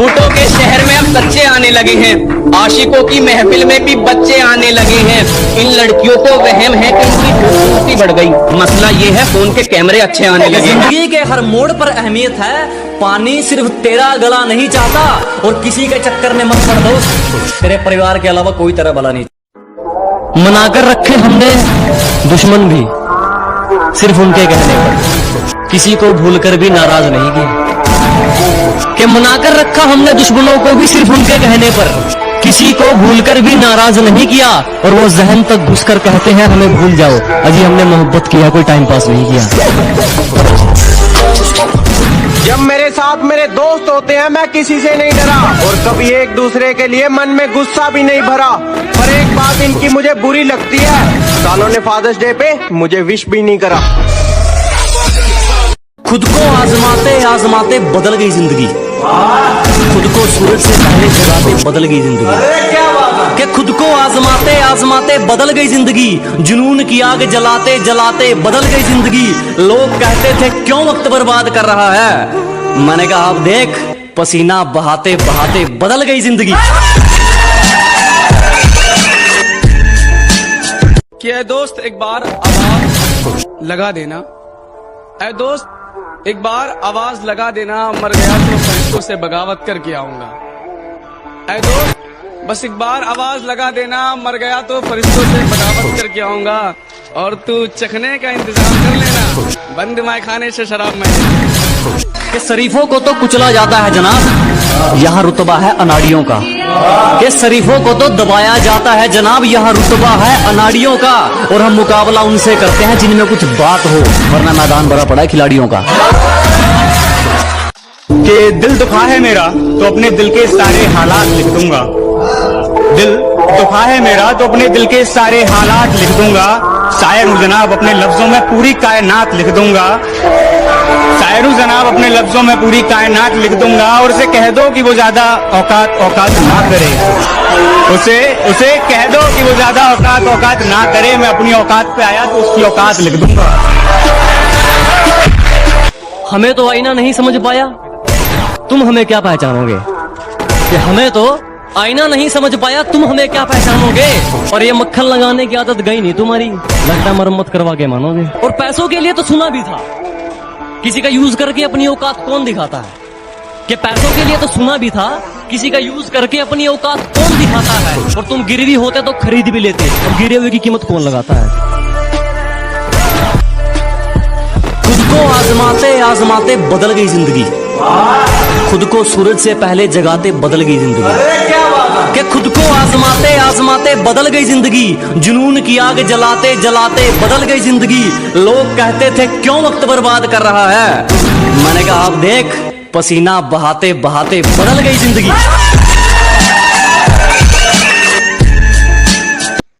झूठों के शहर में अब सच्चे आने लगे हैं, आशिकों की महफिल में भी बच्चे आने लगे हैं। इन लड़कियों को वहम है कि इनकी खूबसूरती बढ़ गई, मसला ये है फोन के कैमरे अच्छे आने लगे। जिंदगी के हर मोड़ पर अहमियत है, पानी सिर्फ तेरा गला नहीं चाहता, और किसी के चक्कर में मत पड़ दोस्त, तेरे परिवार के अलावा कोई तेरा भला नहीं। मनाकर रखे हमने दुश्मन भी सिर्फ उनके कहने पर, किसी को भूलकर भी नाराज नहीं किया। कि मनाकर रखा हमने दुश्मनों को भी सिर्फ उनके कहने पर, किसी को भूलकर भी नाराज नहीं किया। और वो जहन तक घुसकर कहते हैं हमें भूल जाओ, अजी हमने मोहब्बत किया, कोई टाइम पास नहीं किया। जब मेरे साथ मेरे दोस्त होते हैं मैं किसी से नहीं डरा, और कभी एक दूसरे के लिए मन में गुस्सा भी नहीं भरा। पर एक बात इनकी मुझे बुरी लगती है, सालों ने फादर्स डे पे मुझे विश भी नहीं करा। खुद को आजमाते आजमाते बदल गई जिंदगी, खुद को सूरज से पहले जगाते बदल गई जिंदगी। कि खुद को आजमाते आजमाते बदल गई जिंदगी, जुनून की आग जलाते जलाते बदल गई जिंदगी। लोग कहते थे क्यों वक्त बर्बाद कर रहा है, मैंने कहा आप देख, पसीना बहाते बहाते बदल गई जिंदगी। क्या दोस्त एक बार आवाज लगा देना, ऐ दोस्त एक बार आवाज लगा देना, मर गया तो फरिश्तों से बगावत करके आऊंगा। ऐ दोस्त बस एक बार आवाज लगा देना, मर गया तो फरिश्तों से बगावत करके आऊंगा। और तू चखने का इंतजाम कर लेना, बंद माय खाने से शराब में। कि शरीफों को तो कुचला जाता है जनाब, यहाँ रुतबा है अनाड़ियों का। कि शरीफों को तो दबाया जाता है जनाब, यहाँ रुतबा है अनाड़ियों का। और हम मुकाबला उनसे करते हैं जिनमें कुछ बात हो, वरना मैदान भरा पड़ा है खिलाड़ियों का। कि दिल दुखा है मेरा तो अपने दिल के सारे हालात लिख दूंगा, दिल दुखा है मेरा तो अपने दिल के सारे हालात लिख दूंगा। शायर हूँ जनाब अपने लफ्जों में पूरी कायनात लिख दूंगा, शायर हूँ जनाब अपने लफ्जों में पूरी कायनात लिख दूंगा। और उसे कह दो कि वो ज्यादा औकात ना करे, उसे कह दो कि वो ज्यादा औकात ना करे। मैं अपनी औकात पे आया तो उसकी औकात लिख दूंगा। हमें तो आईना नहीं समझ पाया, तुम हमें क्या पहचानोगे। कि हमें तो आईना नहीं समझ पाया, तुम हमें क्या पहचानोगे। और ये मक्खन लगाने की आदत गई नहीं तुम्हारी, लगता मरम्मत करवा के मानोगे। और पैसों के लिए तो सुना भी था, किसी का यूज करके अपनी औकात कौन दिखाता है। कि पैसों के लिए तो सुना भी था, किसी का यूज करके अपनी औकात कौन दिखाता है। और तुम गिरवी होते तो खरीद भी लेते, और गिरे हुए की कीमत कौन लगाता है। खुद को आजमाते आजमाते बदल गई जिंदगी, खुद को सूरज से पहले जगाते बदल गई जिंदगी। कि खुद को आजमाते आजमाते बदल गई जिंदगी, जुनून की आग जलाते जलाते बदल गई जिंदगी। लोग कहते थे क्यों वक्त बर्बाद कर रहा है, मैंने कहा आप देख, पसीना बहाते बहाते बदल गई जिंदगी।